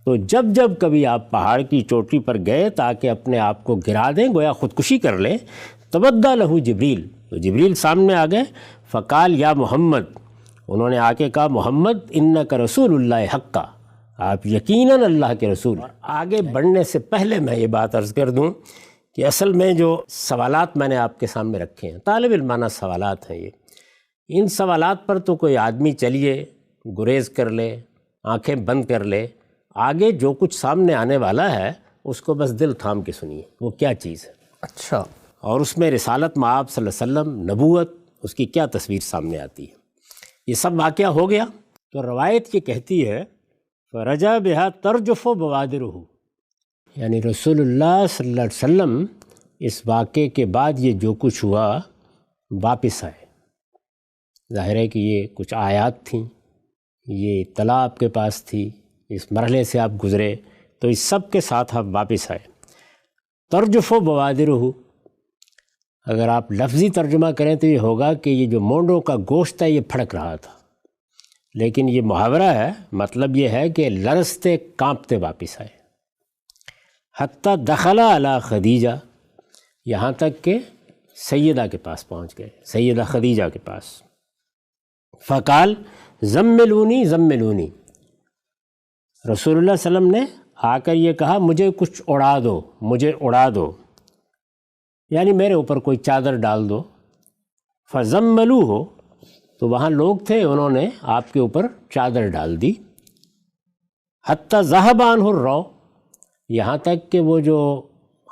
تو جب جب کبھی آپ پہاڑ کی چوٹی پر گئے تاکہ اپنے آپ کو گرا دیں، گویا خودکشی کر لیں، تبدّا لہو جبریل، تو جبریل سامنے آ گئے، فقال یا محمد، انہوں نے آ کے کہا محمد انک رسول اللہ حقا، آپ یقیناً اللہ کے رسول ہیں۔ آگے بڑھنے سے پہلے میں یہ بات عرض کر دوں کہ اصل میں جو سوالات میں نے آپ کے سامنے رکھے ہیں، طالب علمانہ سوالات ہیں یہ، ان سوالات پر تو کوئی آدمی چلیے گریز کر لے، آنکھیں بند کر لے، آگے جو کچھ سامنے آنے والا ہے اس کو بس دل تھام کے سنیے وہ کیا چیز ہے۔ اچھا، اور اس میں رسالت مآب صلی اللہ علیہ وسلم، نبوت، اس کی کیا تصویر سامنے آتی ہے۔ یہ سب واقعہ ہو گیا تو روایت یہ کہتی ہے فرجا بہا ترجف و بوادرہ، یعنی رسول اللہ صلی اللہ علیہ وسلم اس واقعے کے بعد یہ جو کچھ ہوا واپس آئے۔ ظاہر ہے کہ یہ کچھ آیات تھیں، یہ اطلاع آپ کے پاس تھی، اس مرحلے سے آپ گزرے، تو اس سب کے ساتھ آپ واپس آئے۔ ترجف و بوادرہ، اگر آپ لفظی ترجمہ کریں تو یہ ہوگا کہ یہ جو مونڈوں کا گوشت ہے یہ پھڑک رہا تھا، لیکن یہ محاورہ ہے، مطلب یہ ہے کہ لرزتے کانپتے واپس آئے۔ حتیٰ دخل علی خدیجہ، یہاں تک کہ سیدہ کے پاس پہنچ گئے، سیدہ خدیجہ کے پاس۔ فقال زملونی زملونی، رسول اللہ صلی اللہ علیہ وسلم نے آ کر یہ کہا مجھے کچھ اڑا دو، مجھے اڑا دو، یعنی میرے اوپر کوئی چادر ڈال دو۔ فزملوہ، تو وہاں لوگ تھے، انہوں نے آپ کے اوپر چادر ڈال دی۔ حتیٰ ذہب عنہ الرعب، یہاں تک کہ وہ جو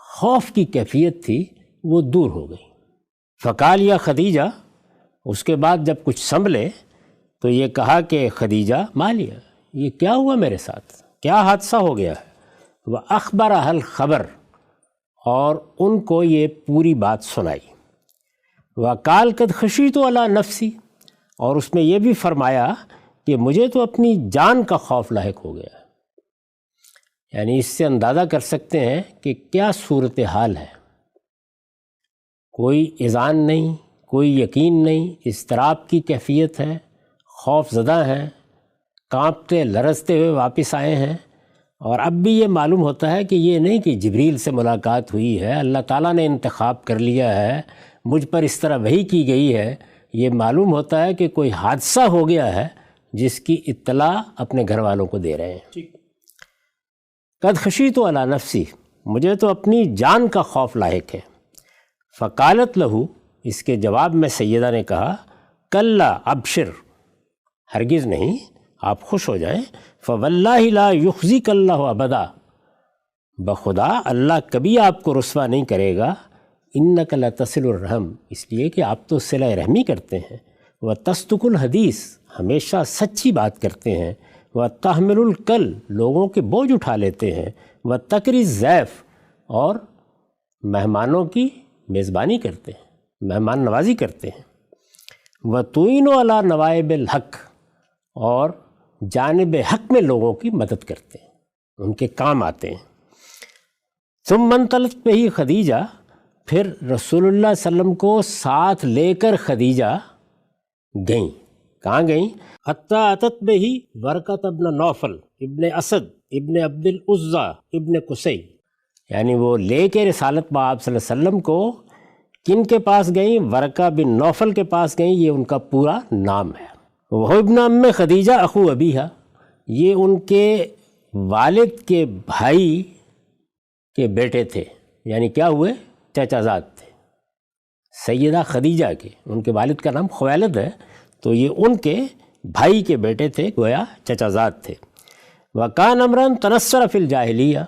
خوف کی کیفیت تھی وہ دور ہو گئی۔ فقال یا خدیجہ، اس کے بعد جب کچھ سنبھلے تو یہ کہا کہ خدیجہ مالیہ، یہ کیا ہوا میرے ساتھ، کیا حادثہ ہو گیا ہے؟ وَأَخْبَرَهَا الْخَبَرَ، اور ان کو یہ پوری بات سنائی۔ وَقَالَ قَدْ خَشِیتُ عَلَىٰ نَفْسِی، اور اس میں یہ بھی فرمایا کہ مجھے تو اپنی جان کا خوف لاحق ہو گیا ہے۔ یعنی اس سے اندازہ کر سکتے ہیں کہ کیا صورتحال ہے، کوئی اذعان نہیں، کوئی یقین نہیں، اضطراب کی کیفیت ہے، خوف زدہ ہیں، کانپتے لرزتے ہوئے واپس آئے ہیں۔ اور اب بھی یہ معلوم ہوتا ہے کہ یہ نہیں کہ جبریل سے ملاقات ہوئی ہے، اللہ تعالیٰ نے انتخاب کر لیا ہے، مجھ پر اس طرح وحی کی گئی ہے، یہ معلوم ہوتا ہے کہ کوئی حادثہ ہو گیا ہے جس کی اطلاع اپنے گھر والوں کو دے رہے ہیں۔ قد خشیت علی نفسی، مجھے تو اپنی جان کا خوف لاحق ہے۔ فقالت لہو، اس کے جواب میں سیدہ نے کہا کلا ابشر، ہرگز نہیں، آپ خوش ہو جائیں۔ فواللہ لا یخزیک اللہ ابدا، بخدا اللہ کبھی آپ کو رسوا نہیں کرے گا۔ انک لتصل الرحم، اس لیے کہ آپ تو صلہ رحمی کرتے ہیں۔ وتصدق الحدیث، ہمیشہ سچی بات کرتے ہیں۔ وتحمل الکل، لوگوں کے بوجھ اٹھا لیتے ہیں۔ وتکری الضیف، اور مہمانوں کی میزبانی کرتے ہیں، مہمان نوازی کرتے ہیں۔ وتعین علی نوائب الحق، اور جانب حق میں لوگوں کی مدد کرتے ہیں، ان کے کام آتے ہیں۔ ثم انطلقت بہ خدیجہ، پھر رسول اللہ صلی اللہ علیہ وسلم کو ساتھ لے کر خدیجہ گئیں۔ کہاں گئیں؟ حتیٰ اتت بہ ورقۃ ابن نوفل ابن اسد ابن عبد العزیٰ ابن قصی، یعنی وہ لے کے رسالت مآب صلی اللہ علیہ وسلم کو کن کے پاس گئیں؟ ورقہ بن نوفل کے پاس گئیں، یہ ان کا پورا نام ہے۔ وہ ابن ام خدیجہ اخو ابیہا، یہ ان کے والد کے بھائی کے بیٹے تھے، یعنی کیا ہوئے؟ چچا زاد تھے سیدہ خدیجہ کے، ان کے والد کا نام خویلد ہے، تو یہ ان کے بھائی کے بیٹے تھے، گویا چچا زاد تھے۔ وکان امرن تنصر فی الجاہلیہ،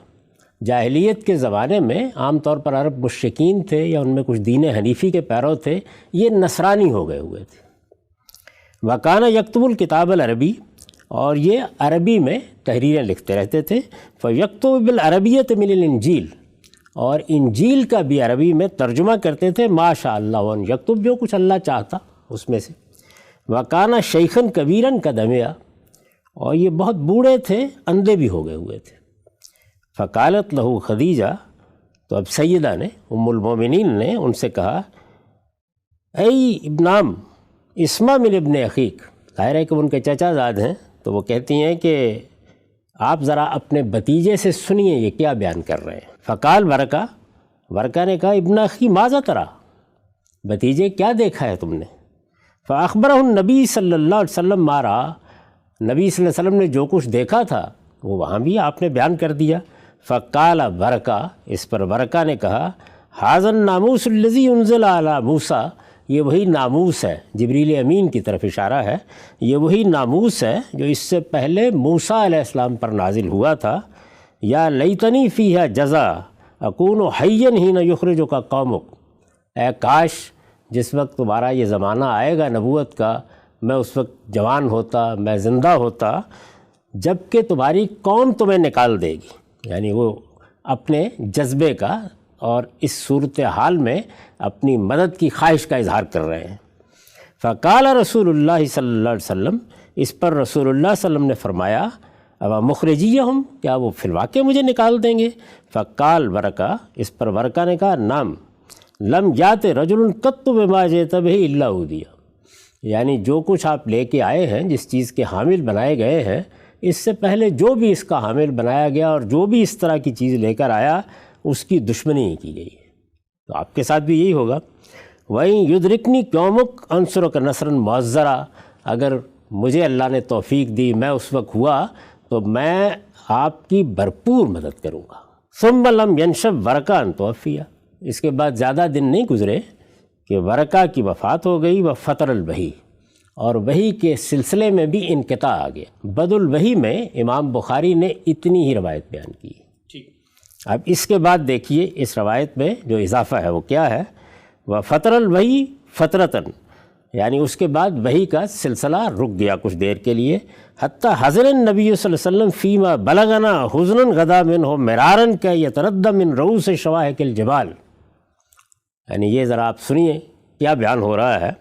جاہلیت کے زمانے میں عام طور پر عرب مشرکین تھے یا ان میں کچھ دین حنیفی کے پیرو تھے، یہ نصرانی ہو گئے ہوئے تھے۔ وکان یکتب الکتاب العربی، اور یہ عربی میں تحریریں لکھتے رہتے تھے۔ فیکتب بالعربیۃ من الانجیل، اور انجیل کا بھی عربی میں ترجمہ کرتے تھے، ماشاء اللہ ون یکتب، جو کچھ اللہ چاہتا اس میں سے۔ وکان شیخاً کبیراً قد عمیا، اور یہ بہت بوڑھے تھے، اندھے بھی ہو گئے ہوئے تھے۔ فقالت لہو خدیجہ، تو اب سیدہ نے، ام المومنین نے ان سے کہا ای ابنام اسمع من ابن اخیک، ظاہر ہے کہ ان کے چچا زاد ہیں، تو وہ کہتی ہیں کہ آپ ذرا اپنے بھتیجے سے سنیے یہ کیا بیان کر رہے ہیں۔ فقال ورقہ نے کہا ابن اخی ماذا ترى، بھتیجے کیا دیکھا ہے تم نے؟ فاخبرہ النبی صلی اللہ علیہ وسلم ما رأى، نبی صلی اللہ علیہ وسلم نے جو کچھ دیکھا تھا وہ وہاں بھی آپ نے بیان کر دیا۔ فقال ورقہ، اس پر ورقہ نے کہا ھذا الناموس الذی انزل علی موسیٰ، یہ وہی ناموس ہے، جبریل امین کی طرف اشارہ ہے، یہ وہی ناموس ہے جو اس سے پہلے موسیٰ علیہ السلام پر نازل ہوا تھا۔ یا لیتنی فیہا جزا اکون حیا حین یخرجک قومک، اے کاش جس وقت تمہارا یہ زمانہ آئے گا نبوت کا، میں اس وقت جوان ہوتا، میں زندہ ہوتا، جب کہ تمہاری قوم تمہیں نکال دے گی، یعنی وہ اپنے جذبے کا اور اس صورتحال میں اپنی مدد کی خواہش کا اظہار کر رہے ہیں۔ فقال رسول اللہ صلی اللہ علیہ وسلم، اس پر رسول اللہ صلی اللہ علیہ وسلم نے فرمایا ابا مخرجیہم، کیا وہ فی الواقع مجھے نکال دیں گے؟ فقال ورقہ، اس پر ورقہ نے کہا نعم لم یات رجل قط بما جئت بہ الا اوذی، یعنی جو کچھ آپ لے کے آئے ہیں، جس چیز کے حامل بنائے گئے ہیں، اس سے پہلے جو بھی اس کا حامل بنایا گیا اور جو بھی اس طرح کی چیز لے کر آیا اس کی دشمنی کی گئی ہے۔ تو آپ کے ساتھ بھی یہی ہوگا۔ وَإِن يُدْرِكْنِي قَوْمُكَ أَنْصُرُكَ نَصْرًا مُعَزَّرًا، اگر مجھے اللہ نے توفیق دی، میں اس وقت ہوا تو میں آپ کی بھرپور مدد کروں گا۔ ثُمَّ لَمْ يَنْشَبْ وَرَقَةٌ أَن تُوَفِّيَ، اس کے بعد زیادہ دن نہیں گزرے کہ ورقہ کی وفات ہو گئی۔ وَفَطَرَ الْوَحْيُ، اور وحی کے سلسلے میں بھی انقطاع آ گیا۔ بدء الوحی میں امام بخاری نے اتنی ہی روایت بیان کی۔ اب اس کے بعد دیکھیے اس روایت میں جو اضافہ ہے وہ کیا ہے۔ وَفَطَرَ الْوَحْيُ فَطْرَةً، یعنی اس کے بعد وحی کا سلسلہ رک گیا کچھ دیر کے لیے۔ حتیٰ حضر النبی صلی اللہ علیہ وسلم فیما بلغنا حزنا غدا منہ مرارا کہ یتردد من رؤوس شواہق الجبال، یعنی یہ ذرا آپ سنیے کیا بیان ہو رہا ہے۔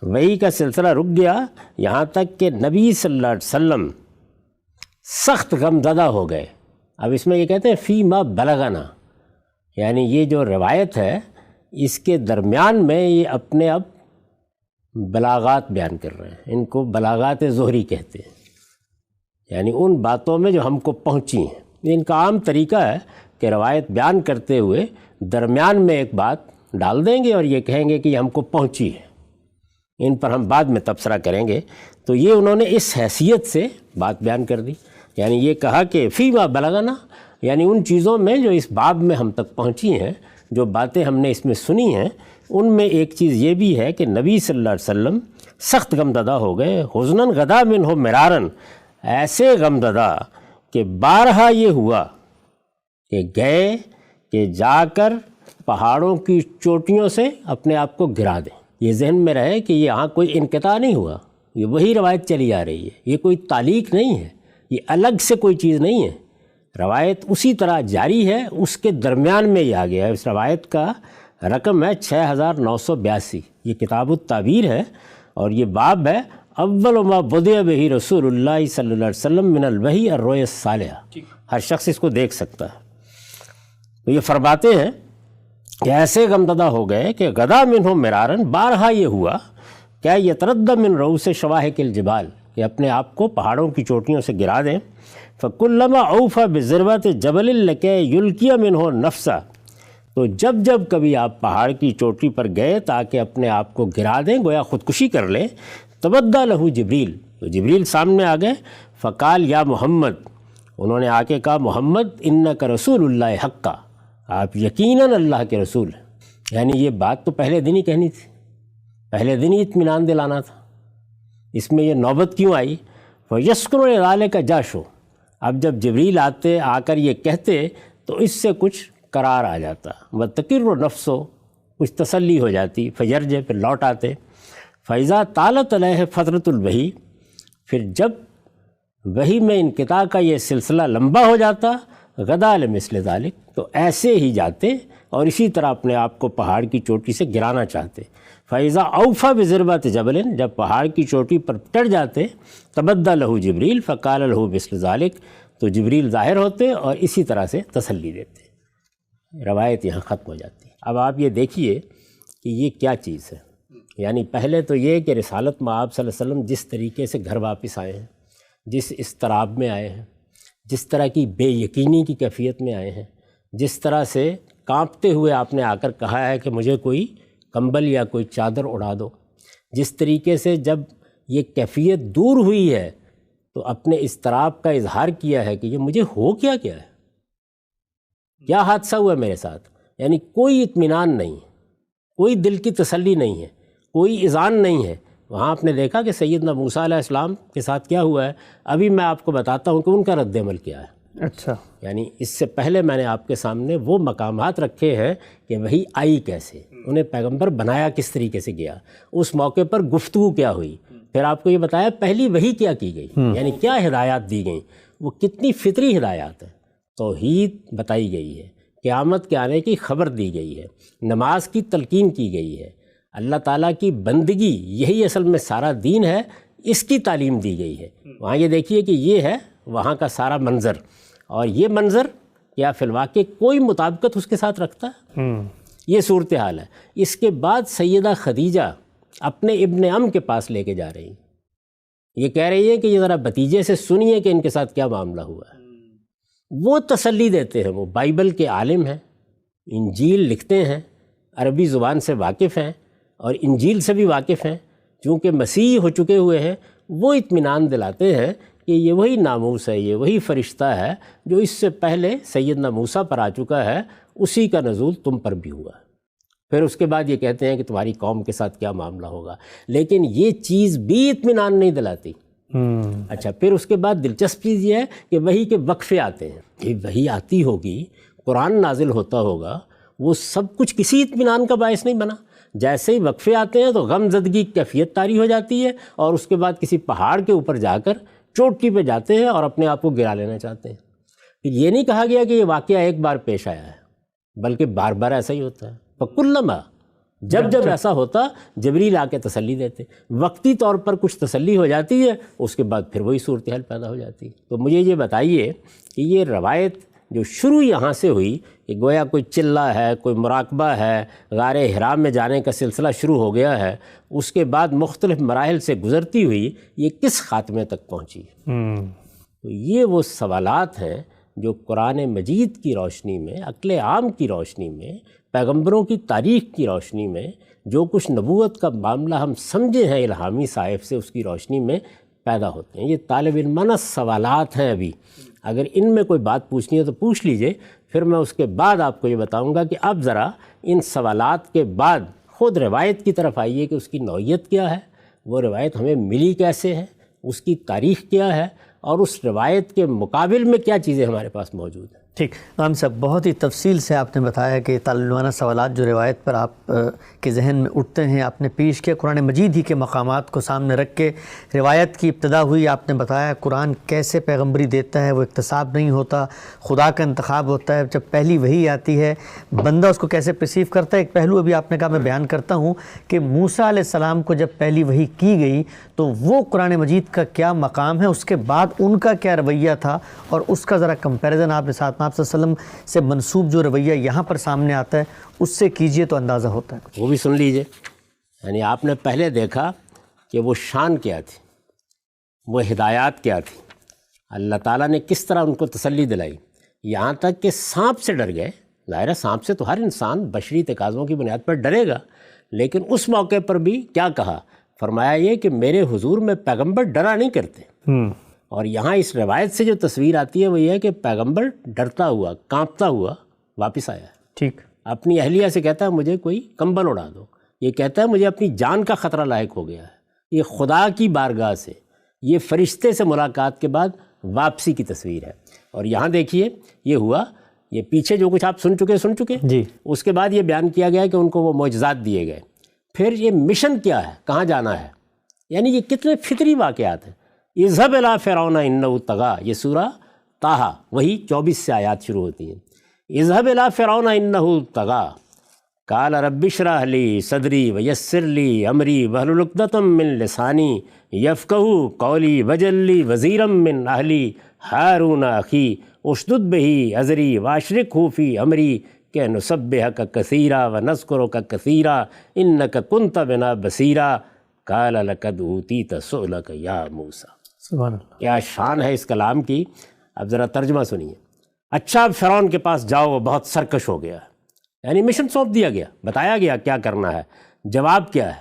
وحی کا سلسلہ رک گیا یہاں تک کہ نبی صلی اللہ علیہ وسلم سخت غمزدہ ہو گئے۔ اب اس میں یہ کہتے ہیں فیما بلغنا، یعنی یہ جو روایت ہے اس کے درمیان میں یہ اپنے اب بلاغات بیان کر رہے ہیں، ان کو بلاغات ظہری کہتے ہیں، یعنی ان باتوں میں جو ہم کو پہنچی ہیں۔ ان کا عام طریقہ ہے کہ روایت بیان کرتے ہوئے درمیان میں ایک بات ڈال دیں گے اور یہ کہیں گے کہ یہ ہم کو پہنچی ہے، ان پر ہم بعد میں تبصرہ کریں گے۔ تو یہ انہوں نے اس حیثیت سے بات بیان کر دی، یعنی یہ کہا کہ فیما بلغنا، یعنی ان چیزوں میں جو اس باب میں ہم تک پہنچی ہیں، جو باتیں ہم نے اس میں سنی ہیں، ان میں ایک چیز یہ بھی ہے کہ نبی صلی اللہ علیہ وسلم سخت غمزدہ ہو گئے۔ حزنا غدا منہ مرارن، ایسے غمزدہ کہ بارہا یہ ہوا کہ گئے کہ جا کر پہاڑوں کی چوٹیوں سے اپنے آپ کو گرا دیں۔ یہ ذہن میں رہے کہ یہاں کوئی انقطاع نہیں ہوا، یہ وہی روایت چلی آ رہی ہے، یہ کوئی تعلیق نہیں ہے، یہ الگ سے کوئی چیز نہیں ہے، روایت اسی طرح جاری ہے، اس کے درمیان میں یہ آ گیا ہے۔ اس روایت کا رقم ہے 6982، یہ کتاب التعبیر ہے اور یہ باب ہے اول ما بدأ بہ رسول اللہ صلی اللہ علیہ وسلم من الوحی الرؤیا الصالحہ، ہر شخص اس کو دیکھ سکتا ہے۔ تو یہ فرماتے ہیں کہ ایسے غمزدہ ہو گئے کہ غدا منہ مرارن، بارہا یہ ہوا کہ یتردد من رؤوس شواہق الجبال، کہ اپنے آپ کو پہاڑوں کی چوٹیوں سے گرا دیں۔ فکلما اوفى بذروۃ جبل لکہ یلقی منہ نفسہ، تو جب جب کبھی آپ پہاڑ کی چوٹی پر گئے تاکہ اپنے آپ کو گرا دیں، گویا خودکشی کر لیں، تبدى لہ جبریل، تو جبریل سامنے آ گئے۔ فقال یا محمد، انہوں نے آ کے کہا محمد انک رسول اللہ حقا، آپ یقیناً اللہ کے رسول ہیں۔ یعنی یہ بات تو پہلے دن ہی کہنی تھی، پہلے دن ہی اطمینان دلانا تھا، اس میں یہ نوبت کیوں آئی؟ فیسکن ذالک جاشو، اب جب جبریل آتے آ کر یہ کہتے تو اس سے کچھ قرار آ جاتا، وتقر نفسو، کچھ تسلی ہو جاتی، فیرجع، پھر لوٹ آتے۔ فیضا طالت علیہ فترۃ الوحی، پھر جب وحی میں انقطاع کا یہ سلسلہ لمبا ہو جاتا، غدا لمثل ذالک، تو ایسے ہی جاتے اور اسی طرح اپنے آپ کو پہاڑ کی چوٹی سے گرانا چاہتے۔ فیضا اوفى بذروۃ جبل، جب پہاڑ کی چوٹی پر چڑھ جاتے، تبدى لہ جبریل فقال لہ مثل ذالک، تو جبریل ظاہر ہوتے اور اسی طرح سے تسلی دیتے۔ روایت یہاں ختم ہو جاتی ہے۔ اب آپ یہ دیکھیے کہ یہ کیا چیز ہے، یعنی پہلے تو یہ کہ رسالت میں آپ صلی اللہ علیہ وسلم جس طریقے سے گھر واپس آئے ہیں، جس اضطراب میں آئے ہیں، جس طرح کی بے یقینی کی کیفیت میں آئے ہیں، جس طرح سے کانپتے ہوئے آپ نے آ کر کہا ہے کہ مجھے کوئی کمبل یا کوئی چادر اڑا دو، جس طریقے سے جب یہ کیفیت دور ہوئی ہے تو اپنے اضطراب کا اظہار کیا ہے کہ یہ مجھے ہو کیا ہے، کیا حادثہ ہوا میرے ساتھ، یعنی کوئی اطمینان نہیں، کوئی دل کی تسلی نہیں ہے، کوئی اذعان نہیں ہے۔ وہاں آپ نے دیکھا کہ سیدنا موسیٰ علیہ السلام کے ساتھ کیا ہوا ہے، ابھی میں آپ کو بتاتا ہوں کہ ان کا رد عمل کیا ہے۔ اچھا، یعنی اس سے پہلے میں نے آپ کے سامنے وہ مقامات رکھے ہیں کہ وہی آئی کیسے، انہیں پیغمبر بنایا کس طریقے سے گیا، اس موقع پر گفتگو کیا ہوئی، پھر آپ کو یہ بتایا پہلی وحی کیا کی گئی، یعنی کیا ہدایات دی گئیں، وہ کتنی فطری ہدایات ہیں۔ توحید بتائی گئی ہے، قیامت کے آنے کی خبر دی گئی ہے، نماز کی تلقین کی گئی ہے، اللہ تعالیٰ کی بندگی یہی اصل میں سارا دین ہے، اس کی تعلیم دی گئی ہے۔ وہاں یہ دیکھیے کہ یہ ہے وہاں کا سارا منظر، اور یہ منظر کیا فی الواقع کوئی مطابقت اس کے ساتھ رکھتا ہے؟ یہ صورتحال ہے۔ اس کے بعد سیدہ خدیجہ اپنے ابن عم کے پاس لے کے جا رہی ہیں، یہ کہہ رہی ہے کہ یہ ذرا بھتیجے سے سنیے کہ ان کے ساتھ کیا معاملہ ہوا ہے۔ وہ تسلی دیتے ہیں، وہ بائبل کے عالم ہیں، انجیل لکھتے ہیں، عربی زبان سے واقف ہیں اور انجیل سے بھی واقف ہیں، چونکہ مسیح ہو چکے ہوئے ہیں، وہ اطمینان دلاتے ہیں کہ یہ وہی ناموس ہے، یہ وہی فرشتہ ہے جو اس سے پہلے سیدنا موسیٰ پر آ چکا ہے، اسی کا نزول تم پر بھی ہوا ہے۔ پھر اس کے بعد یہ کہتے ہیں کہ تمہاری قوم کے ساتھ کیا معاملہ ہوگا، لیکن یہ چیز بھی اطمینان نہیں دلاتی۔ اچھا، پھر اس کے بعد دلچسپ چیز یہ ہے کہ وحی کے وقفے آتے ہیں، کہ وحی آتی ہوگی، قرآن نازل ہوتا ہوگا، وہ سب کچھ کسی اطمینان کا باعث نہیں بنا۔ جیسے ہی وقفے آتے ہیں تو غم زدگی کی کیفیت طاری ہو جاتی ہے، اور اس کے بعد کسی پہاڑ کے اوپر جا کر چوٹی پہ جاتے ہیں اور اپنے آپ کو گرا لینا چاہتے ہیں۔ یہ نہیں کہا گیا کہ یہ واقعہ ایک بار پیش آیا ہے، بلکہ بار بار ایسا ہی ہوتا ہے۔ فَكُلَّمَا، جب ایسا ہوتا جبریل آ کے تسلی دیتے، وقتی طور پر کچھ تسلی ہو جاتی ہے، اس کے بعد پھر وہی صورتحال پیدا ہو جاتی ہے۔ تو مجھے یہ بتائیے کہ یہ روایت جو شروع یہاں سے ہوئی کہ گویا کوئی چلہ ہے، کوئی مراقبہ ہے، غار حرا میں جانے کا سلسلہ شروع ہو گیا ہے، اس کے بعد مختلف مراحل سے گزرتی ہوئی یہ کس خاتمے تک پہنچی؟ تو یہ وہ سوالات ہیں جو قرآن مجید کی روشنی میں، عقل عام کی روشنی میں، پیغمبروں کی تاریخ کی روشنی میں، جو کچھ نبوت کا معاملہ ہم سمجھے ہیں الہامی صاحب سے، اس کی روشنی میں پیدا ہوتے ہیں۔ یہ طالب علمانہ سوالات ہیں۔ ابھی اگر ان میں کوئی بات پوچھنی ہے تو پوچھ لیجئے، پھر میں اس کے بعد آپ کو یہ بتاؤں گا کہ اب ذرا ان سوالات کے بعد خود روایت کی طرف آئیے کہ اس کی نوعیت کیا ہے، وہ روایت ہمیں ملی کیسے ہے، اس کی تاریخ کیا ہے، اور اس روایت کے مقابل میں کیا چیزیں ہمارے پاس موجود ہیں۔ ٹھیک، امام صاحب بہت ہی تفصیل سے آپ نے بتایا کہ طالب علمانہ سوالات جو روایت پر آپ کے ذہن میں اٹھتے ہیں آپ نے پیش کیا، قرآن مجید ہی کے مقامات کو سامنے رکھ کے روایت کی ابتدا ہوئی۔ آپ نے بتایا قرآن کیسے پیغمبری دیتا ہے، وہ اکتساب نہیں ہوتا، خدا کا انتخاب ہوتا ہے۔ جب پہلی وحی آتی ہے بندہ اس کو کیسے پرسیو کرتا ہے۔ ایک پہلو ابھی آپ نے کہا، میں بیان کرتا ہوں کہ موسیٰ علیہ السلام کو جب پہلی وحی کی گئی تو وہ قرآن مجید کا کیا مقام ہے، اس کے بعد ان کا کیا رویہ تھا، اور اس کا ذرا کمپیریزن آپ نے ساتھ آپ صلی اللہ علیہ وسلم سے منسوب جو رویہ یہاں پر سامنے آتا ہے اس سے کیجئے تو اندازہ ہوتا ہے۔ وہ بھی سن لیجئے۔ یعنی آپ نے پہلے دیکھا کہ وہ شان کیا تھی، وہ ہدایات کیا تھی، اللہ تعالیٰ نے کس طرح ان کو تسلی دلائی، یہاں تک کہ سانپ سے ڈر گئے۔ ظاہر ہے سانپ سے تو ہر انسان بشری تقاضوں کی بنیاد پر ڈرے گا، لیکن اس موقع پر بھی کیا کہا، فرمایا یہ کہ میرے حضور میں پیغمبر ڈرا نہیں کرتے۔ اور یہاں اس روایت سے جو تصویر آتی ہے وہ یہ ہے کہ پیغمبر ڈرتا ہوا، کانپتا ہوا واپس آیا ہے۔ ٹھیک، اپنی اہلیہ سے کہتا ہے مجھے کوئی کمبل اڑا دو، یہ کہتا ہے مجھے اپنی جان کا خطرہ لاحق ہو گیا ہے۔ یہ خدا کی بارگاہ سے، یہ فرشتے سے ملاقات کے بعد واپسی کی تصویر ہے۔ اور یہاں دیکھیے یہ ہوا، یہ پیچھے جو کچھ آپ سن چکے جی، اس کے بعد یہ بیان کیا گیا کہ ان کو وہ معجزات دیے گئے۔ پھر یہ مشن کیا ہے، کہاں جانا ہے، یعنی یہ کتنے فطری واقعات ہیں۔ اذهب الى فرعون انه طغى، یہ سورہ طٰہٰ وہی 24 سے آیات شروع ہوتی ہیں۔ اذهب الى فرعون انه طغى قال رب اشرح لي صدري ويسر لي امري واحلل عقدة من لساني يفقهوا قولي واجعل لي وزيرا من اهلي هارون اخي اشدد به ازري واشركه في امري كي نسبحك كثيرا ونذكرك كثيرا انك كنت بنا بصيرا قال لقد اوتيت سؤلك يا موسى۔ سبحان اللہ، کیا شان ہے اس کلام کی اب ذرا ترجمہ سنیے. اچھا اب فرعون کے پاس جاؤ، وہ بہت سرکش ہو گیا. یعنی مشن سونپ دیا گیا، بتایا گیا کیا کرنا ہے. جواب کیا ہے؟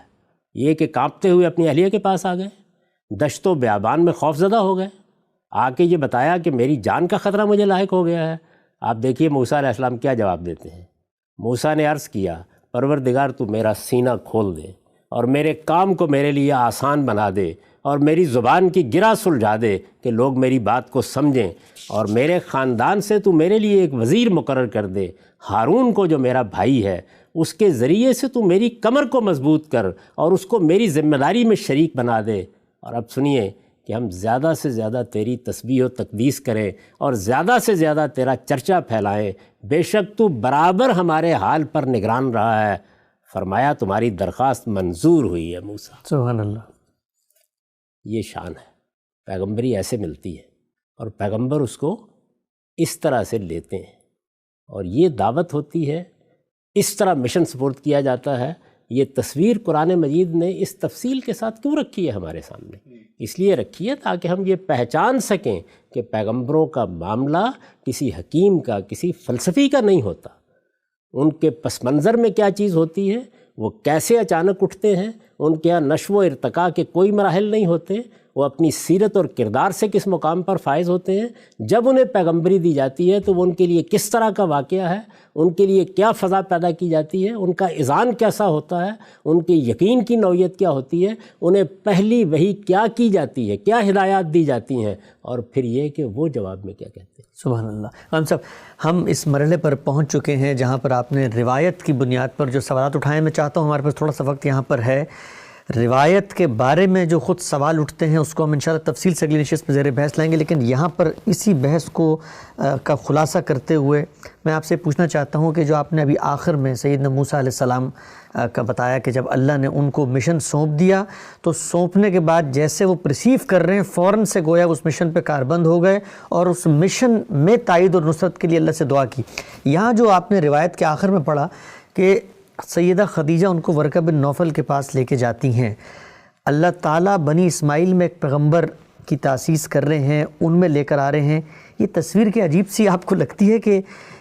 یہ کہ کانپتے ہوئے اپنی اہلیہ کے پاس آ گئے، دشت و بیابان میں خوف زدہ ہو گئے. آ کے یہ بتایا کہ میری جان کا خطرہ مجھے لاحق ہو گیا ہے. آپ دیکھیے موسیٰ علیہ السلام کیا جواب دیتے ہیں. موسیٰ نے عرض کیا پروردگار تو میرا سینہ کھول دے اور میرے کام کو میرے لیے آسان بنا دے اور میری زبان کی گرہ سلجھا دے کہ لوگ میری بات کو سمجھیں، اور میرے خاندان سے تو میرے لیے ایک وزیر مقرر کر دے، ہارون کو جو میرا بھائی ہے، اس کے ذریعے سے تو میری کمر کو مضبوط کر اور اس کو میری ذمہ داری میں شریک بنا دے. اور اب سنیے کہ ہم زیادہ سے زیادہ تیری تسبیح و تقدیس کریں اور زیادہ سے زیادہ تیرا چرچا پھیلائیں. بے شک تو برابر ہمارے حال پر نگران رہا ہے. فرمایا تمہاری درخواست منظور ہوئی ہے موسیٰ. سبحان اللہ. یہ شان ہے، پیغمبری ایسے ملتی ہے اور پیغمبر اس کو اس طرح سے لیتے ہیں، اور یہ دعوت ہوتی ہے، اس طرح مشن سپورٹ کیا جاتا ہے. یہ تصویر قرآن مجید نے اس تفصیل کے ساتھ کیوں رکھی ہے ہمارے سامنے؟ اس لیے رکھی ہے تاکہ ہم یہ پہچان سکیں کہ پیغمبروں کا معاملہ کسی حکیم کا، کسی فلسفی کا نہیں ہوتا. ان کے پس منظر میں کیا چیز ہوتی ہے، وہ کیسے اچانک اٹھتے ہیں، ان کے یہاں نشو و ارتقاء کے کوئی مراحل نہیں ہوتے، وہ اپنی سیرت اور کردار سے کس مقام پر فائز ہوتے ہیں. جب انہیں پیغمبری دی جاتی ہے تو وہ ان کے لیے کس طرح کا واقعہ ہے، ان کے لیے کیا فضا پیدا کی جاتی ہے، ان کا اذعان کیسا ہوتا ہے، ان کے یقین کی نوعیت کیا ہوتی ہے، انہیں پہلی وحی کیا کی جاتی ہے، کیا ہدایات دی جاتی ہیں، اور پھر یہ کہ وہ جواب میں کیا کہتے ہیں. سبحان اللہ. غانم صاحب، ہم اس مرحلے پر پہنچ چکے ہیں جہاں پر آپ نے روایت کی بنیاد پر جو سوالات اٹھائے. میں چاہتا ہوں، ہمارے پاس تھوڑا سا وقت یہاں پر ہے، روایت کے بارے میں جو خود سوال اٹھتے ہیں اس کو ہم انشاءاللہ تفصیل سے اگلی نشست میں زیر بحث لائیں گے. لیکن یہاں پر اسی بحث کو کا خلاصہ کرتے ہوئے میں آپ سے پوچھنا چاہتا ہوں کہ جو آپ نے ابھی آخر میں سیدنا موسیٰ علیہ السلام کا بتایا کہ جب اللہ نے ان کو مشن سونپ دیا تو سونپنے کے بعد جیسے وہ پرسیو کر رہے ہیں فوراً سے گویا اس مشن پہ کاربند ہو گئے اور اس مشن میں تائید اور نصرت کے لیے اللہ سے دعا کی. یہاں جو آپ نے روایت کے آخر میں پڑھا کہ سیدہ خدیجہ ان کو ورقہ بن نوفل کے پاس لے کے جاتی ہیں، اللہ تعالیٰ بنی اسماعیل میں ایک پیغمبر کی تاسیس کر رہے ہیں، ان میں لے کر آ رہے ہیں. یہ تصویر کی عجیب سی آپ کو لگتی ہے کہ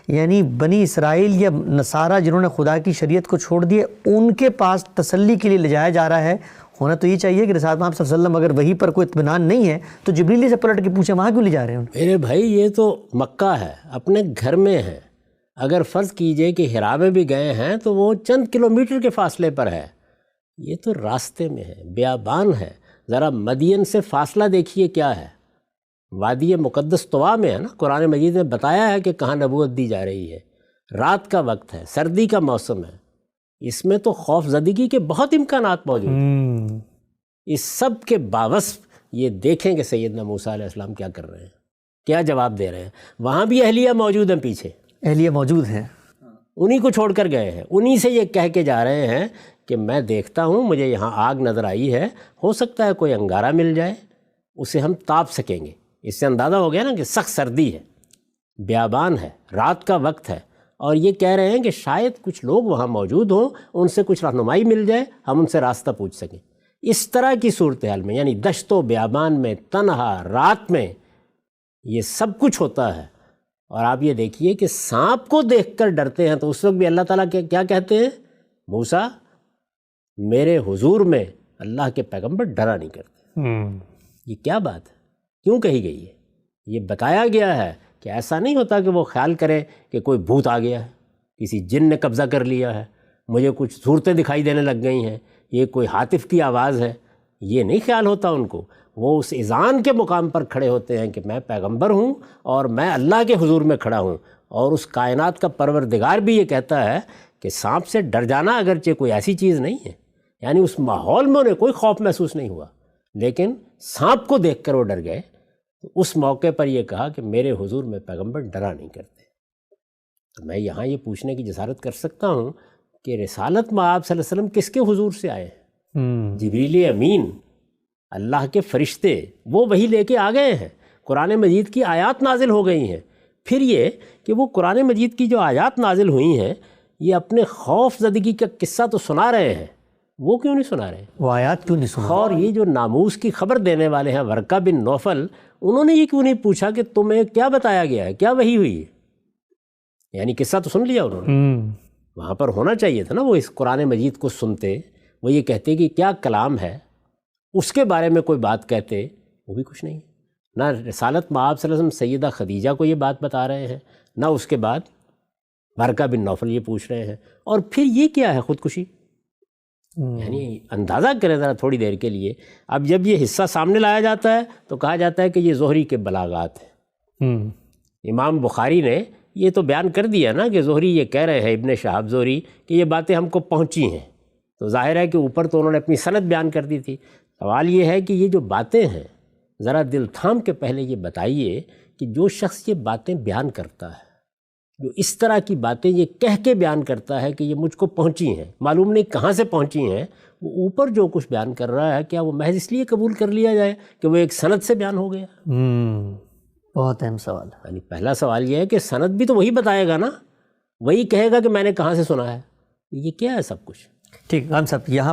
یعنی بنی اسرائیل یا نصارہ جنہوں نے خدا کی شریعت کو چھوڑ دیے ان کے پاس تسلی کے لیے لے جایا جا رہا ہے. ہونا تو یہ چاہیے کہ رسالت محمد صلی اللہ علیہ وسلم اگر وہی پر کوئی اطمینان نہیں ہے تو جبریل سے پلٹ کے پوچھیں وہاں کیوں لے جا رہے ہیں؟ میرے بھائی یہ تو مکہ ہے، اپنے گھر میں ہے. اگر فرض کیجئے کہ ہرا میں بھی گئے ہیں تو وہ چند کلومیٹر کے فاصلے پر ہے. یہ تو راستے میں ہے، بیابان ہے. ذرا مدین سے فاصلہ دیکھیے کیا ہے. وادی مقدس طوا میں ہے نا. قرآن مجید نے بتایا ہے کہ کہاں نبوت دی جا رہی ہے. رات کا وقت ہے، سردی کا موسم ہے. اس میں تو خوف زدگی کے بہت امکانات موجود ہیں. اس سب کے باوصف یہ دیکھیں کہ سیدنا موسیٰ علیہ السلام کیا کر رہے ہیں، کیا جواب دے رہے ہیں. وہاں بھی اہلیہ موجود ہیں، پیچھے اہلیہ موجود ہیں، انہی کو چھوڑ کر گئے ہیں. انہی سے یہ کہہ کے جا رہے ہیں کہ میں دیکھتا ہوں، مجھے یہاں آگ نظر آئی ہے، ہو سکتا ہے کوئی انگارہ مل جائے، اسے ہم تاپ سکیں گے. اس سے اندازہ ہو گیا نا کہ سخت سردی ہے، بیابان ہے، رات کا وقت ہے، اور یہ کہہ رہے ہیں کہ شاید کچھ لوگ وہاں موجود ہوں، ان سے کچھ رہنمائی مل جائے، ہم ان سے راستہ پوچھ سکیں. اس طرح کی صورتحال میں، یعنی دشت و بیابان میں، تنہا رات میں، یہ سب کچھ ہوتا ہے. اور آپ یہ دیکھیے کہ سانپ کو دیکھ کر ڈرتے ہیں تو اس وقت بھی اللہ تعالیٰ کیا کہتے ہیں؟ موسیٰ میرے حضور میں اللہ کے پیغمبر ڈرا نہیں کرتے. یہ کیا بات ہے؟ کیوں کہی گئی ہے؟ یہ بتایا گیا ہے کہ ایسا نہیں ہوتا کہ وہ خیال کرے کہ کوئی بھوت آ گیا ہے، کسی جن نے قبضہ کر لیا ہے، مجھے کچھ صورتیں دکھائی دینے لگ گئی ہیں، یہ کوئی ہاتف کی آواز ہے. یہ نہیں خیال ہوتا ان کو. وہ اس اذعان کے مقام پر کھڑے ہوتے ہیں کہ میں پیغمبر ہوں اور میں اللہ کے حضور میں کھڑا ہوں. اور اس کائنات کا پروردگار بھی یہ کہتا ہے کہ سانپ سے ڈر جانا اگرچہ کوئی ایسی چیز نہیں ہے، یعنی اس ماحول میں انہیں کوئی خوف محسوس نہیں ہوا، لیکن سانپ کو دیکھ کر وہ ڈر گئے. اس موقع پر یہ کہا کہ میرے حضور میں پیغمبر ڈرا نہیں کرتے. تو میں یہاں یہ پوچھنے کی جسارت کر سکتا ہوں کہ رسالت مآب صلی اللہ علیہ وسلم کس کے حضور سے آئے ہیں؟ جبریل امین، اللہ کے فرشتے، وہ وہی لے کے آ گئے ہیں. قرآن مجید کی آیات نازل ہو گئی ہیں. پھر یہ کہ وہ قرآن مجید کی جو آیات نازل ہوئی ہیں یہ اپنے خوف زدگی کا قصہ تو سنا رہے ہیں، وہ کیوں نہیں سنا رہے؟ وہ آیات کیوں نہیں سنا؟ اور یہ جو ناموس کی خبر دینے والے ہیں ورقہ بن نوفل، انہوں نے یہ کیوں نہیں پوچھا کہ تمہیں کیا بتایا گیا ہے، کیا وحی ہوئی ہے؟ یعنی قصہ تو سن لیا انہوں نے، وہاں پر ہونا چاہیے تھا نا، وہ اس قرآن مجید کو سنتے، وہ یہ کہتے کہ کیا کلام ہے، اس کے بارے میں کوئی بات کہتے، وہ بھی کچھ نہیں۔ نہ رسالت میں آپ صلی اللہ علیہ وسلم سیدہ خدیجہ کو یہ بات بتا رہے ہیں، نہ اس کے بعد ورقہ بن نوفل یہ پوچھ رہے ہیں، اور پھر یہ کیا ہے، خودکشی؟ یعنی اندازہ کریں ذرا تھوڑی دیر کے لیے۔ اب جب یہ حصہ سامنے لایا جاتا ہے تو کہا جاتا ہے کہ یہ زہری کے بلاغات ہیں۔ امام بخاری نے یہ تو بیان کر دیا نا کہ زہری یہ کہہ رہے ہیں، ابن شہاب زہری، کہ یہ باتیں ہم کو پہنچی ہیں، تو ظاہر ہے کہ اوپر تو انہوں نے اپنی سند بیان کر دی تھی۔ سوال یہ ہے کہ یہ جو باتیں ہیں، ذرا دل تھام کے پہلے یہ بتائیے کہ جو شخص یہ باتیں بیان کرتا ہے، جو اس طرح کی باتیں یہ کہہ کے بیان کرتا ہے کہ یہ مجھ کو پہنچی ہیں، معلوم نہیں کہاں سے پہنچی ہیں، وہ اوپر جو کچھ بیان کر رہا ہے کیا وہ محض اس لیے قبول کر لیا جائے کہ وہ ایک سند سے بیان ہو گیا؟ بہت اہم سوال ہے۔ یعنی پہلا سوال یہ ہے کہ سند بھی تو وہی بتائے گا نا، وہی کہے گا کہ میں نے کہاں سے سنا ہے، یہ کیا ہے سب کچھ؟ ٹھیک، ہم صاحب یہاں